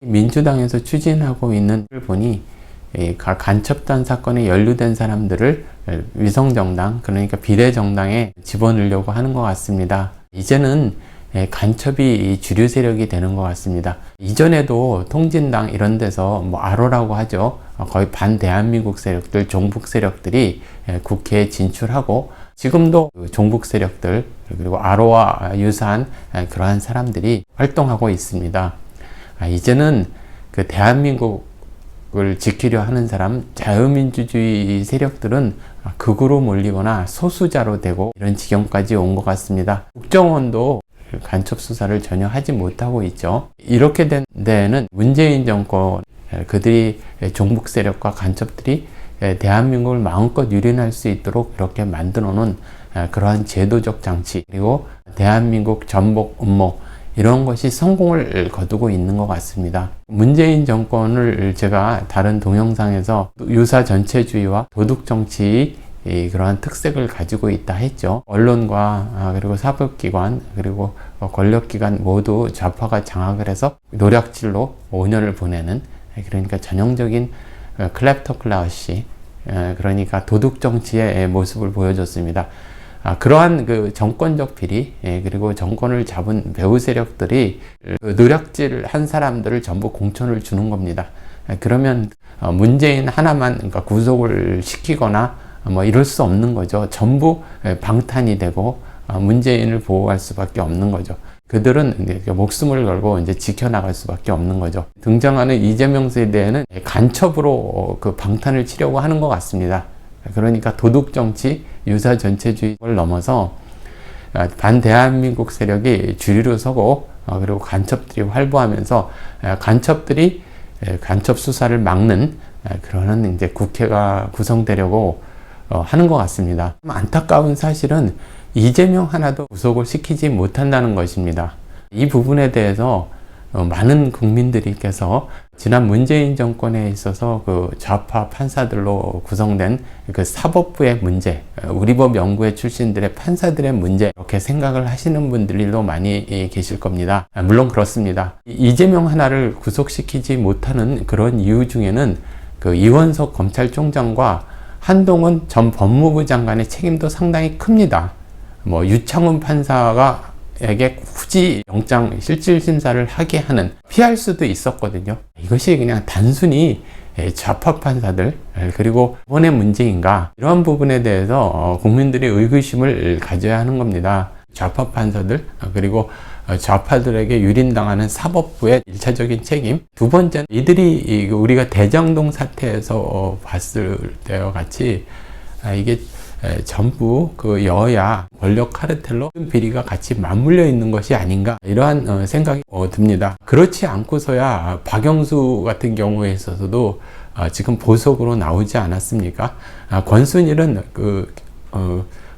민주당에서 추진하고 있는 걸 보니 간첩단 사건에 연루된 사람들을 위성정당, 그러니까 비례정당에 집어넣으려고 하는 것 같습니다. 이제는 간첩이 주류 세력이 되는 것 같습니다. 이전에도 통진당 이런 데서 아로라고 하죠. 거의 반대한민국 세력들, 종북 세력들이 국회에 진출하고, 지금도 종북 세력들 그리고 아로와 유사한 그러한 사람들이 활동하고 있습니다. 이제는 그 대한민국을 지키려 하는 사람, 자유민주주의 세력들은 극으로 몰리거나 소수자로 되고 이런 지경까지 온 것 같습니다. 국정원도 간첩 수사를 전혀 하지 못하고 있죠. 이렇게 된 데에는 문재인 정권, 그들이 종북 세력과 간첩들이 대한민국을 마음껏 유린할 수 있도록 그렇게 만들어 놓은 그러한 제도적 장치, 그리고 대한민국 전복 음모, 이런 것이 성공을 거두고 있는 것 같습니다. 문재인 정권을 제가 다른 동영상에서 유사 전체주의와 도둑 정치의 그러한 특색을 가지고 있다 했죠. 언론과 그리고 사법기관 그리고 권력기관 모두 좌파가 장악을 해서 노략질로 5년을 보내는, 그러니까 전형적인 클랩토클라시, 그러니까 도둑 정치의 모습을 보여줬습니다. 그러한 그 정권적 비리, 그리고 정권을 잡은 배후 세력들이 노략질 한 사람들을 전부 공천을 주는 겁니다. 그러면 문재인 하나만 그러니까 구속을 시키거나 이럴 수 없는 거죠. 전부 방탄이 되고 문재인을 보호할 수밖에 없는 거죠. 그들은 목숨을 걸고 이제 지켜나갈 수밖에 없는 거죠. 등장하는 이재명 세대에는 간첩으로 그 방탄을 치려고 하는 것 같습니다. 그러니까 도둑 정치, 유사 전체주의를 넘어서 반대한민국 세력이 주류로 서고, 그리고 간첩들이 활보하면서 간첩들이 간첩 수사를 막는 그런 이제 국회가 구성되려고 하는 것 같습니다. 안타까운 사실은 이재명 하나도 구속을 시키지 못한다는 것입니다. 이 부분에 대해서 많은 국민들께서 지난 문재인 정권에 있어서 그 좌파 판사들로 구성된 그 사법부의 문제, 우리법 연구회 출신들의 판사들의 문제, 이렇게 생각을 하시는 분들도 많이 계실 겁니다. 물론 그렇습니다. 이재명 하나를 구속시키지 못하는 그런 이유 중에는 그 이원석 검찰총장과 한동훈 전 법무부 장관의 책임도 상당히 큽니다. 유창훈 판사가 에게 굳이 영장 실질 심사를 하게 하는, 피할 수도 있었거든요. 이것이 그냥 단순히 좌파 판사들 그리고 법원의 문제인가, 이런 부분에 대해서 국민들이 의구심을 가져야 하는 겁니다. 좌파 판사들 그리고 좌파들에게 유린당하는 사법부의 1차적인 책임, 두 번째는 이들이 우리가 대장동 사태에서 봤을 때와 같이 이게 전부 그 여야 권력 카르텔로 비리가 같이 맞물려 있는 것이 아닌가, 이러한 생각이 듭니다. 그렇지 않고서야 박영수 같은 경우에 있어서도 지금 보석으로 나오지 않았습니까? 권순일은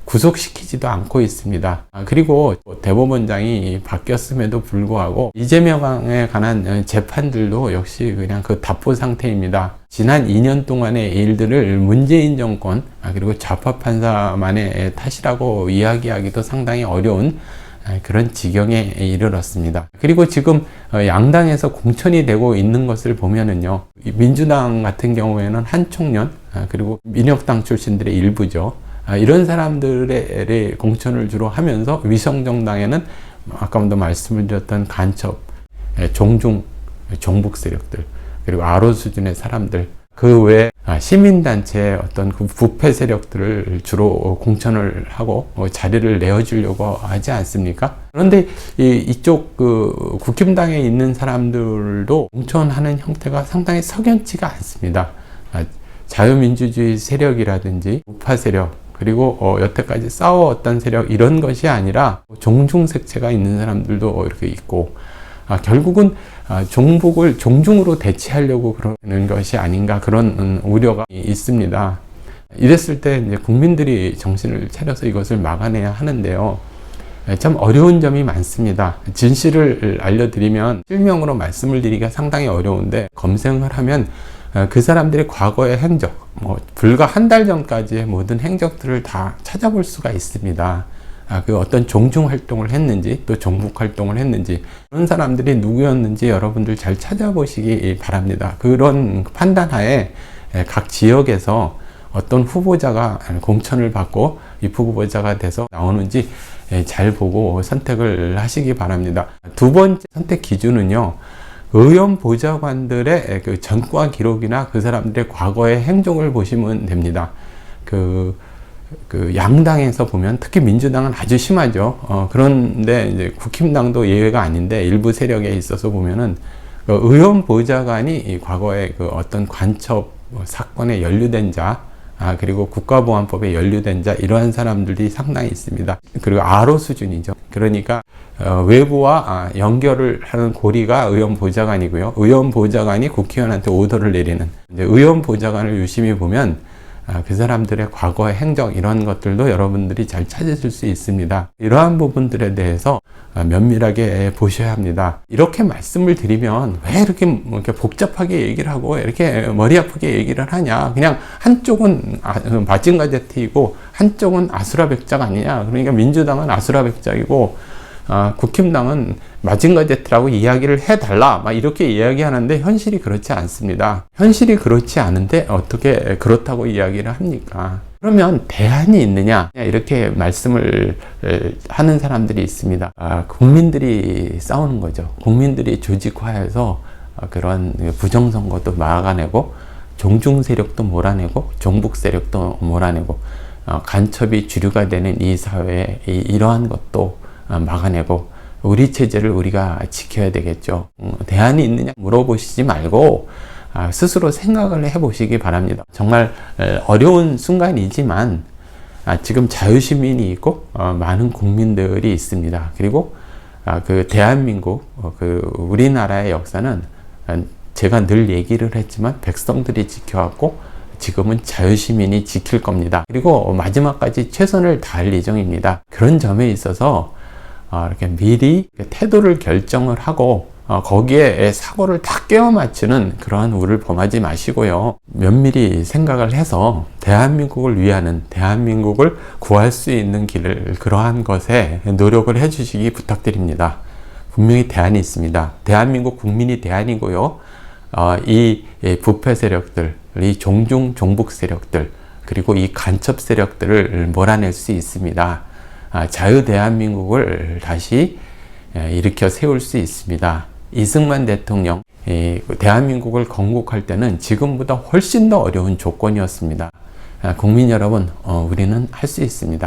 구속시키지도 않고 있습니다. 그리고 대법원장이 바뀌었음에도 불구하고 이재명에 관한 재판들도 역시 그냥 그 답보 상태입니다. 지난 2년 동안의 일들을 문재인 정권 그리고 좌파 판사만의 탓이라고 이야기하기도 상당히 어려운 그런 지경에 이르렀습니다. 그리고 지금 양당에서 공천이 되고 있는 것을 보면은요, 민주당 같은 경우에는 한총련 그리고 민혁당 출신들의 일부죠. 이런 사람들의 공천을 주로 하면서 위성정당에는 아까도 말씀을 드렸던 간첩, 종북 세력들, 그리고 아로 수준의 사람들, 그 외에 시민단체의 어떤 그 부패 세력들을 주로 공천을 하고 자리를 내어주려고 하지 않습니까? 그런데 이쪽 그 국힘당에 있는 사람들도 공천하는 형태가 상당히 석연치가 않습니다. 자유민주주의 세력이라든지 우파 세력, 그리고 여태까지 싸워왔던 세력, 이런 것이 아니라 종중색채가 있는 사람들도 이렇게 있고, 결국은 종북을 종중으로 대체하려고 그러는 것이 아닌가, 그런 우려가 있습니다. 이랬을 때 이제 국민들이 정신을 차려서 이것을 막아내야 하는데요, 참 어려운 점이 많습니다. 진실을 알려드리면 실명으로 말씀을 드리기가 상당히 어려운데, 검색을 하면 그 사람들의 과거의 행적, 불과 한 달 전까지의 모든 행적들을 다 찾아볼 수가 있습니다. 그 어떤 종중 활동을 했는지 또 종북 활동을 했는지 그런 사람들이 누구였는지 여러분들 잘 찾아보시기 바랍니다. 그런 판단하에 각 지역에서 어떤 후보자가 공천을 받고 이 후보자가 돼서 나오는지 잘 보고 선택을 하시기 바랍니다. 두 번째 선택 기준은요, 의원 보좌관들의 그 전과 기록이나 그 사람들의 과거의 행적을 보시면 됩니다. 그 양당에서 보면 특히 민주당은 아주 심하죠. 그런데 이제 국힘당도 예외가 아닌데 일부 세력에 있어서 보면은 그 의원 보좌관이 이 과거에 그 어떤 간첩 사건에 연루된 자, 그리고 국가보안법에 연루된 자, 이러한 사람들이 상당히 있습니다. 그리고 RO 수준이죠. 그러니까 외부와 연결을 하는 고리가 의원 보좌관이고요. 의원 보좌관이 국회의원한테 오더를 내리는, 이제 의원 보좌관을 유심히 보면 그 사람들의 과거의 행적, 이런 것들도 여러분들이 잘 찾으실 수 있습니다. 이러한 부분들에 대해서 면밀하게 보셔야 합니다. 이렇게 말씀을 드리면 왜 이렇게 복잡하게 얘기를 하고 이렇게 머리 아프게 얘기를 하냐, 그냥 한쪽은 마징가제트이고 한쪽은 아수라백작 아니냐, 그러니까 민주당은 아수라백작이고 국힘당은 마징가제트라고 이야기를 해달라, 막 이렇게 이야기하는데 현실이 그렇지 않습니다. 현실이 그렇지 않은데 어떻게 그렇다고 이야기를 합니까? 그러면 대안이 있느냐, 이렇게 말씀을 하는 사람들이 있습니다. 국민들이 싸우는 거죠. 국민들이 조직화해서 그런 부정선거도 막아내고 종중 세력도 몰아내고 종북 세력도 몰아내고 간첩이 주류가 되는 이 사회에 이러한 것도 막아내고 우리 체제를 우리가 지켜야 되겠죠. 대안이 있느냐 물어보시지 말고 스스로 생각을 해보시기 바랍니다. 정말 어려운 순간이지만 지금 자유시민이 있고 많은 국민들이 있습니다. 그리고 그 대한민국, 우리나라의 역사는 제가 늘 얘기를 했지만 백성들이 지켜왔고 지금은 자유시민이 지킬 겁니다. 그리고 마지막까지 최선을 다할 예정입니다. 그런 점에 있어서 이렇게 미리 태도를 결정을 하고 거기에 사고를 다 끼워 맞추는 그러한 우를 범하지 마시고요. 면밀히 생각을 해서 대한민국을 위하는, 대한민국을 구할 수 있는 길을, 그러한 것에 노력을 해주시기 부탁드립니다. 분명히 대안이 있습니다. 대한민국 국민이 대안이고요. 이 부패 세력들, 이 종중 종북 세력들, 그리고 이 간첩 세력들을 몰아낼 수 있습니다. 자유 대한민국을 다시 일으켜 세울 수 있습니다. 이승만 대통령, 대한민국을 건국할 때는 지금보다 훨씬 더 어려운 조건이었습니다. 국민 여러분, 우리는 할 수 있습니다.